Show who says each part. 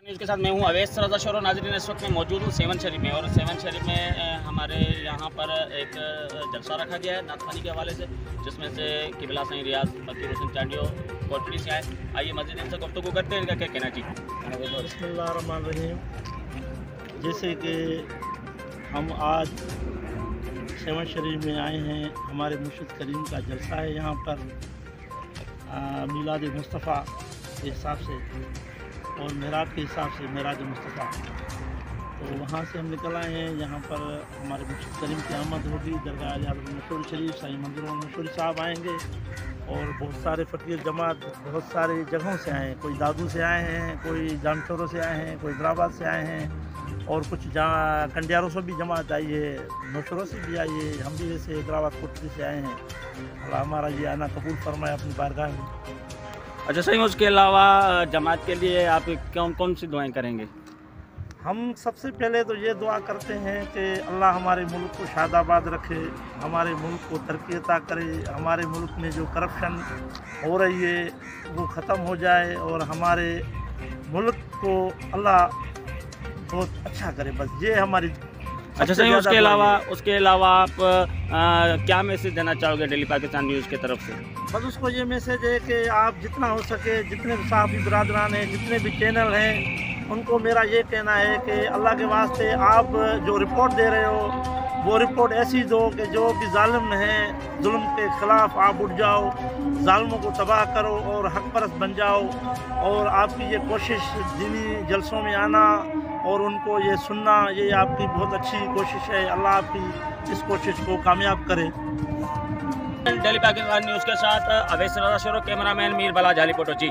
Speaker 1: News के साथ मैं हूं अवैस रज़ा शोरो। नाज़रीन, इस वक्त मैं मौजूद हूं सेवन शरीफ में, और सेवन शरीफ में हमारे यहाँ पर एक जलसा रखा गया है नातखानी के हवाले से, जिसमें से किबला सईं रियाज फकीर हुसैन चांडियो कोटड़ी से आए। आइए मस्जिद इनसे गुफ्तगू करते हैं, इनका क्या कहना जी।
Speaker 2: बिस्मिल्लाहिर्रहमानिर्रहीम। जैसे कि हम आज सेवन शरीफ में आए हैं, हमारे मुर्शिद करीम का जलसा है यहाँ पर मिलाद मुस्तफ़ा के हिसाब से और मेराज के हिसाब से, मेराज मुस्तफ़ा। तो वहाँ से हम निकल आए हैं। यहाँ पर हमारे मुर्शिद करीम की आमद होगी। दरगाह आली हज़रत मशहूर शरीफ साईं मंजूर मशहूर साहब आएंगे और बहुत सारे फ़कीर जमात बहुत सारी जगहों से आए हैं। कोई दादू से आए हैं, कोई जानचोरों से आए हैं, कोई हैदराबाद से आए हैं और कुछ जहाँ कंडियारों से भी जमात आई है, नौशरों से भी आई है। हम भी जैसे हैदराबाद कोटरी से आए हैं। अल्लाह हमारा ये आना कबूल फरमाए अपनी बारगाह में।
Speaker 1: अच्छा सही, उसके अलावा जमात के लिए आप कौन कौन सी दुआएं करेंगे?
Speaker 2: हम सबसे पहले तो ये दुआ करते हैं कि अल्लाह हमारे मुल्क को शादाबाद रखे, हमारे मुल्क को तरक्की अता करे, हमारे मुल्क में जो करप्शन हो रही है वो ख़त्म हो जाए और हमारे मुल्क को अल्लाह बहुत अच्छा करे। बस ये हमारी।
Speaker 1: अच्छा सही, उसके अलावा आप क्या मैसेज देना चाहोगे डेली पाकिस्तान न्यूज़ की तरफ से?
Speaker 2: बस उसको ये मैसेज है कि आप जितना हो सके, जितने भी साहबी बरादरान हैं, जितने भी चैनल हैं, उनको मेरा ये कहना है कि अल्लाह के वास्ते आप जो रिपोर्ट दे रहे हो वो रिपोर्ट ऐसी दो कि जो भी जालिम हैं, जुल्म के ख़िलाफ़ आप उठ जाओ, जालिमों को तबाह करो और हक परस्त बन जाओ। और आपकी ये कोशिश दीनी जलसों में आना और उनको ये सुनना, ये आपकी बहुत अच्छी कोशिश है। अल्लाह आपकी इस कोशिश को कामयाब करे।
Speaker 1: डेली पाकिस्तान न्यूज़ के साथ अवैस रज़ा शोरो, कैमरामैन मीर बला जाली फोटो जी।